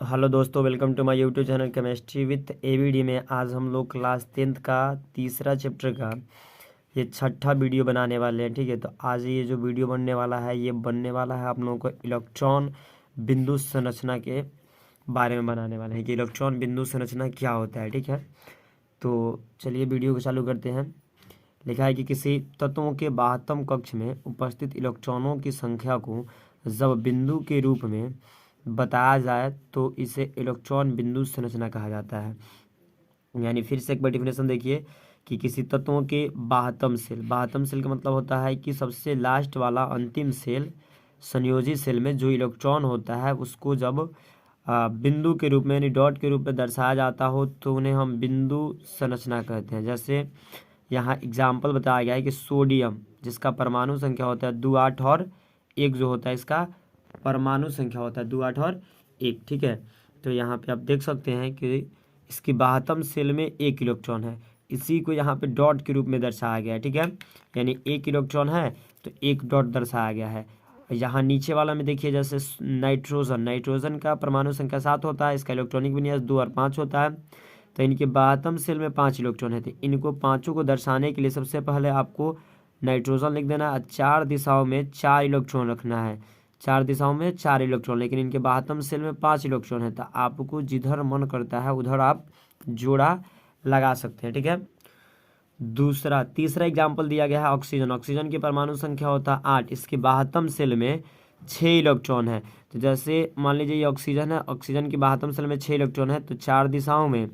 Hello दोस्तों, welcome to my YouTube channel chemistry with AVD में आज हम लोग क्लास 10th का तीसरा चैप्टर का ये छठा वीडियो बनाने वाले हैं। ठीक है, तो आज ये जो वीडियो बनने वाला है ये बनने वाला है आप लोगों को इलेक्ट्रॉन बिंदु संरचना के बारे में बनाने वाले हैं कि इलेक्ट्रॉन बिंदु संरचना क्या होता है। ठीक है, तो चलिए वीडियो को चालू करते हैं। लिखा है कि किसी तत्वों के बाह्यतम कक्ष में उपस्थित इलेक्ट्रॉनों की संख्या को जब बिंदु के रूप में बताया जाए तो इसे इलेक्ट्रॉन बिंदु संरचना कहा जाता है। यानी फिर से एक बार डिफिनेशन देखिए कि किसी तत्वों के बाह्यतम सेल का मतलब होता है कि सबसे लास्ट वाला अंतिम सेल संयोजी सेल में जो इलेक्ट्रॉन होता है उसको जब बिंदु के रूप में यानी डॉट के रूप में दर्शाया जाता हो तो उन्हें हम बिंदु संरचना कहते हैं। जैसे यहाँ एग्जाम्पल बताया गया है कि सोडियम जिसका परमाणु संख्या होता है 2 8 और 1 जो होता है इसका परमाणु संख्या होता है 2 8 और 1। ठीक है, तो यहाँ पे आप देख सकते हैं कि इसकी बाह्यतम सेल में 1 इलेक्ट्रॉन है, इसी को यहाँ पे डॉट के रूप में दर्शाया गया है। ठीक है, यानी 1 इलेक्ट्रॉन है तो 1 डॉट दर्शाया गया है। यहाँ नीचे वाला में देखिए जैसे नाइट्रोजन का परमाणु संख्या 7 होता है, इसका इलेक्ट्रॉनिक विन्यास 2 और 5 होता है। तो इनके बाह्यतम सेल में 5 इलेक्ट्रॉन है, तो इनको पाँचों को दर्शाने के लिए सबसे पहले आपको नाइट्रोजन लिख देना है। 4 दिशाओं में 4 इलेक्ट्रॉन रखना है, 4 दिशाओं में 4 इलेक्ट्रॉन, लेकिन इनके बाह्यतम सेल में 5 इलेक्ट्रॉन है, तो आपको जिधर मन करता है उधर आप जोड़ा लगा सकते हैं। ठीक है, तीसरा एग्जाम्पल दिया गया है ऑक्सीजन की परमाणु संख्या होता है 8, इसके बाह्यतम सेल में 6 इलेक्ट्रॉन है। तो जैसे मान लीजिए ये ऑक्सीजन है, ऑक्सीजन की बाह्यतम सेल में 6 इलेक्ट्रॉन है, तो 4 दिशाओं में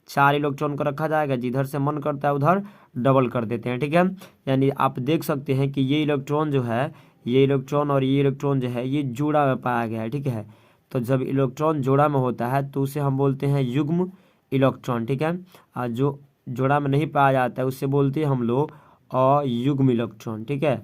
4 इलेक्ट्रॉन को रखा जाएगा, जिधर से मन करता है उधर डबल कर देते हैं। ठीक है, यानी आप देख सकते हैं कि ये इलेक्ट्रॉन जो है, ये इलेक्ट्रॉन और ये इलेक्ट्रॉन जो है ये जोड़ा में पाया गया है। ठीक है, तो जब इलेक्ट्रॉन जोड़ा में होता है तो उसे हम बोलते हैं युग्म इलेक्ट्रॉन। ठीक है, और जो जोड़ा में नहीं पाया जाता है उससे बोलते हैं हम लोग अयुग्म इलेक्ट्रॉन। ठीक है,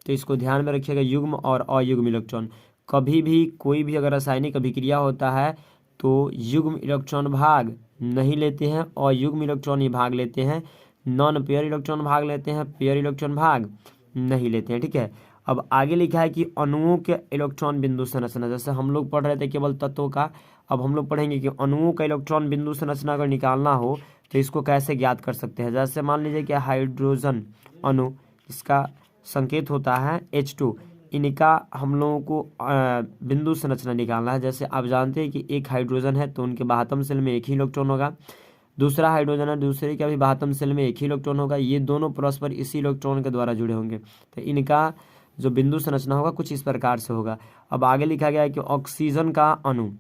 तो इसको ध्यान में रखिएगा, युग्म और अयुग्म इलेक्ट्रॉन। कभी भी कोई भी अगर रासायनिक अभिक्रिया होता है तो युग्म इलेक्ट्रॉन भाग नहीं लेते हैं, अयुग्म इलेक्ट्रॉन ही भाग लेते हैं। नॉन पेयर इलेक्ट्रॉन भाग लेते हैं, पेयर इलेक्ट्रॉन भाग नहीं लेते हैं। ठीक है, अब आगे लिखा है कि अणुओं के इलेक्ट्रॉन बिंदु संरचना। जैसे हम लोग पढ़ रहे थे केवल तत्वों का, अब हम लोग पढ़ेंगे कि अणुओं का इलेक्ट्रॉन बिंदु संरचना अगर निकालना हो तो इसको कैसे ज्ञात कर सकते हैं। जैसे मान लीजिए कि हाइड्रोजन अणु, इसका संकेत होता है H2, इनका हम लोगों को बिंदु संरचना निकालना है। जैसे आप जानते हैं कि एक हाइड्रोजन है तो उनके बाह्यतम सेल में 1 ही इलेक्ट्रॉन होगा, दूसरा हाइड्रोजन है, दूसरे का भी बाह्यतम सेल में 1 ही इलेक्ट्रॉन होगा, ये दोनों परस्पर इसी इलेक्ट्रॉन के द्वारा जुड़े होंगे, तो इनका जो बिंदु संरचना होगा कुछ इस प्रकार से होगा। अब आगे लिखा गया है कि ऑक्सीजन का अणु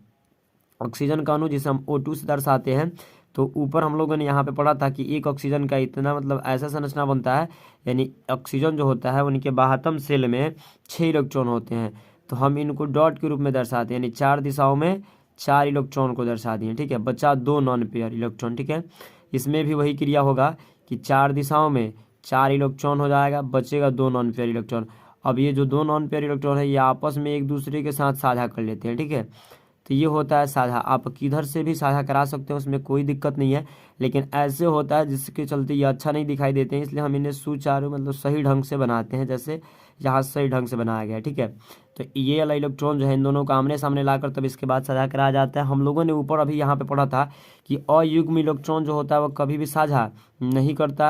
जिसे हम O2 से दर्शाते हैं, तो ऊपर हम लोगों ने यहाँ पे पढ़ा था कि एक ऑक्सीजन का इतना मतलब ऐसा संरचना बनता है, यानी ऑक्सीजन जो होता है उनके बाह्यतम सेल में 6 इलेक्ट्रॉन होते हैं, तो हम इनको डॉट के रूप में दर्शाते हैं, यानी 4 दिशाओं में 4 इलेक्ट्रॉन को दर्शा दिए। ठीक है, बचा 2 नॉन पेयर इलेक्ट्रॉन। ठीक है, इसमें भी वही क्रिया होगा कि 4 दिशाओं में 4 इलेक्ट्रॉन हो जाएगा, बचेगा 2 नॉन पेयर इलेक्ट्रॉन। अब ये जो 2 नॉन पेयर इलेक्ट्रॉन है ये आपस में एक दूसरे के साथ साझा कर लेते हैं। ठीक है, तो ये होता है साझा, आप किधर से भी साझा करा सकते हैं, उसमें कोई दिक्कत नहीं है, लेकिन ऐसे होता है जिसके चलते ये अच्छा नहीं दिखाई देते हैं, इसलिए हम इन्हें सुचारू मतलब सही ढंग से बनाते हैं, जैसे यहाँ सही ढंग से बनाया गया है। ठीक है, तो ये वाला इलेक्ट्रॉन जो है इन दोनों को आमने सामने लाकर तब इसके बाद साझा कराया जाता है। हम लोगों ने ऊपर अभी यहाँ पे पढ़ा था कि अयुग्म इलेक्ट्रॉन जो होता है वह कभी भी साझा नहीं करता,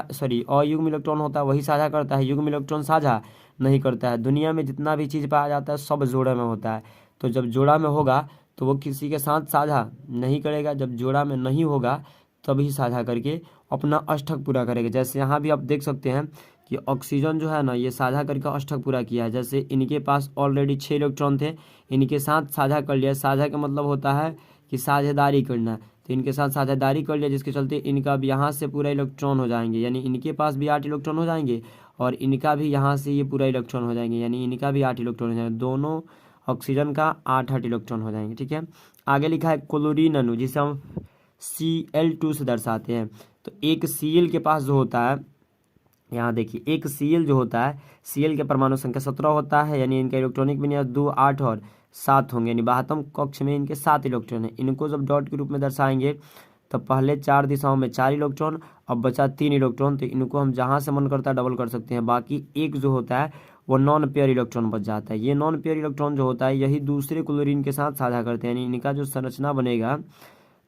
अयुग्म इलेक्ट्रॉन होता है वही साझा करता है, युग्म इलेक्ट्रॉन साझा नहीं करता है। दुनिया में जितना भी चीज़ पाया जाता है सब जोड़े में होता है, तो जब जोड़ा में होगा तो वो किसी के साथ साझा नहीं करेगा, जब जोड़ा में नहीं होगा तभी साझा करके अपना अष्टक पूरा करेगा। जैसे यहाँ भी आप देख सकते हैं कि ऑक्सीजन जो है ना ये साझा करके अष्टक पूरा किया है। जैसे इनके पास ऑलरेडी 6 इलेक्ट्रॉन थे, इनके साथ साझा कर लिया। साझा का मतलब होता है कि साझेदारी करना, तो इनके साथ साझेदारी कर लिया, जिसके चलते इनका अब यहाँ से पूरा इलेक्ट्रॉन हो जाएंगे, यानी इनके पास भी 8 इलेक्ट्रॉन हो जाएंगे और इनका भी यहाँ से ये पूरा इलेक्ट्रॉन हो जाएंगे, यानी इनका भी 8 इलेक्ट्रॉन हो जाएंगे, दोनों ऑक्सीजन का 8 इलेक्ट्रॉन हो जाएंगे। ठीक है, आगे लिखा है क्लोरीन अणु जिसे हम Cl2 से दर्शाते हैं। तो एक Cl के पास जो होता है, यहाँ देखिए एक Cl जो होता है, Cl के परमाणु संख्या 17 होता है, यानी इनका इलेक्ट्रॉनिक विन्यास 2 8 और 7 होंगे, यानी बाह्यतम कक्ष में इनके 7 इलेक्ट्रॉन है। इनको जब डॉट के रूप में दर्शाएंगे तो पहले 4 दिशाओं में 4 इलेक्ट्रॉन, अब बचा 3 इलेक्ट्रॉन, तो इनको हम जहाँ से मन करता है डबल कर सकते हैं। बाकी एक जो होता है वो नॉन पेयर इलेक्ट्रॉन बच जाता है। ये नॉन पेयर इलेक्ट्रॉन जो होता है यही दूसरे क्लोरीन के साथ साझा करते हैं, यानी इनका जो संरचना बनेगा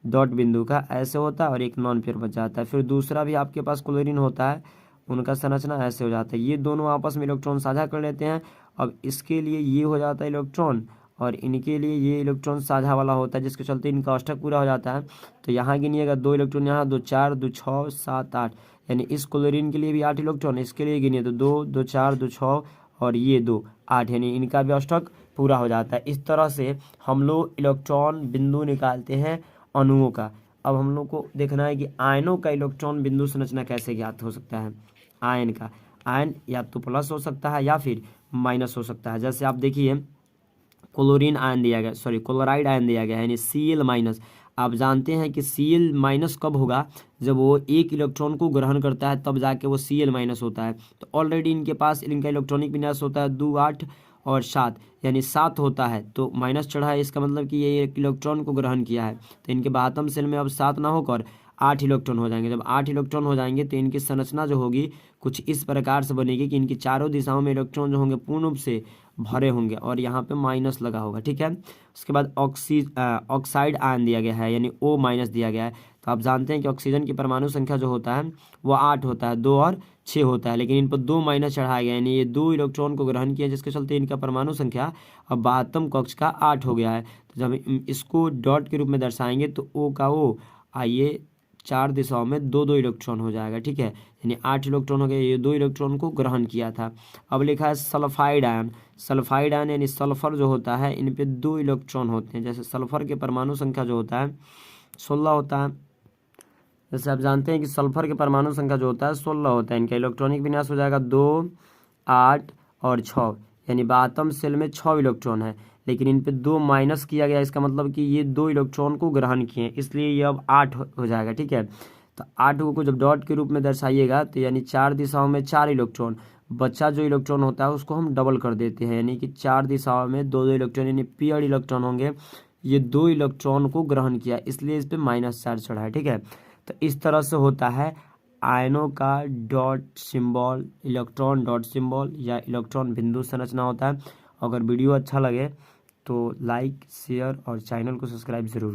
डॉट बिंदु का ऐसे होता है और एक नॉन पेयर बच जाता है। फिर दूसरा भी आपके पास क्लोरीन होता है, उनका संरचना ऐसे हो जाता है। ये दोनों आपस में इलेक्ट्रॉन साझा कर लेते हैं। अब इसके लिए ये हो जाता है इलेक्ट्रॉन और इनके लिए ये इलेक्ट्रॉन साझा वाला होता है, जिसके चलते इनका अष्टक पूरा हो जाता है। तो यहाँ गिनिएगा 2 इलेक्ट्रॉन, यहाँ 2 4 2 6 7 8, यानी इस क्लोरीन के लिए भी 8 इलेक्ट्रॉन, इसके लिए गिनिए तो 2 2 4 2 6 और ये 2 8, यानी इनका भी अष्टक पूरा हो जाता है। इस तरह से हम लोग इलेक्ट्रॉन बिंदु निकालते हैं अणुओं का। अब हम लोग को देखना है कि आयनों का इलेक्ट्रॉन बिंदु संरचना कैसे ज्ञात हो सकता है। आयन का, आयन या तो प्लस हो सकता है या फिर माइनस हो सकता है। जैसे आप देखिए क्लोरीन आयन दिया गया, सॉरी क्लोराइड आयन दिया गया है, यानी Cl माइनस। आप जानते हैं कि Cl माइनस कब होगा, जब वो एक इलेक्ट्रॉन को ग्रहण करता है तब जाके वो Cl माइनस होता है। तो ऑलरेडी इनके पास इनका इलेक्ट्रॉनिक विन्यास होता है 2 8 और 7, यानी 7 होता है तो माइनस चढ़ा है, इसका मतलब कि ये एक इलेक्ट्रॉन को ग्रहण किया है। तो इनके बाहतम सेल में अब 7 ना होकर 8 इलेक्ट्रॉन हो जाएंगे। जब 8 इलेक्ट्रॉन हो जाएंगे तो इनकी संरचना जो होगी कुछ इस प्रकार से बनेगी कि इनकी चारों दिशाओं में इलेक्ट्रॉन जो होंगे पूर्ण रूप से भरे होंगे और यहाँ पे माइनस लगा होगा, ठीक है। उसके बाद ऑक्साइड आयन दिया गया है, यानी O माइनस दिया गया है। तो आप जानते हैं कि ऑक्सीजन की परमाणु संख्या जो होता है वो 8 होता है, 2 और 6 होता है, लेकिन इन पर 2 माइनस चढ़ाया गया, यानी ये 2 इलेक्ट्रॉन को ग्रहण किया, जिसके चलते इनका परमाणु संख्या अब 72 कक्ष का 8 हो गया है। तो जब इसको डॉट के रूप में दर्शाएंगे तो O का O आइए 4 दिशाओं में 2 2 इलेक्ट्रॉन हो जाएगा, ठीक है, यानी 8 इलेक्ट्रॉन हो गए, ये 2 इलेक्ट्रॉन को ग्रहण किया था। अब लिखा है सल्फाइड आयन। सल्फाइड आयन यानी सल्फर जो होता है इन पे 2 इलेक्ट्रॉन होते हैं। जैसे सल्फर के परमाणु संख्या जो होता है 16 होता है। जैसे आप जानते हैं कि सल्फर के परमाणु संख्या जो होता है 16 होता है, इनका इलेक्ट्रॉनिक विन्यास हो जाएगा 2 8 और 6, यानी बातम सेल में 6 इलेक्ट्रॉन है, लेकिन इन पे 2 माइनस किया गया, इसका मतलब कि ये 2 इलेक्ट्रॉन को ग्रहण किए, इसलिए ये अब 8 हो जाएगा, ठीक है। तो 8 को जब डॉट के रूप में दर्शाइएगा तो यानी 4 दिशाओं में 4 इलेक्ट्रॉन, बच्चा जो इलेक्ट्रॉन होता है उसको हम डबल कर देते हैं, यानी कि 4 दिशाओं में 2 2 इलेक्ट्रॉन, यानी पेयर्ड इलेक्ट्रॉन होंगे। ये 2 इलेक्ट्रॉन को ग्रहण किया, इसलिए इस पर -4 चढ़ा है, ठीक है। तो इस तरह से होता है आयनों का dot symbol, electron dot symbol या इलेक्ट्रॉन बिंदु संरचना होता है। अगर वीडियो अच्छा लगे तो लाइक शेयर और चैनल को सब्सक्राइब जरूर।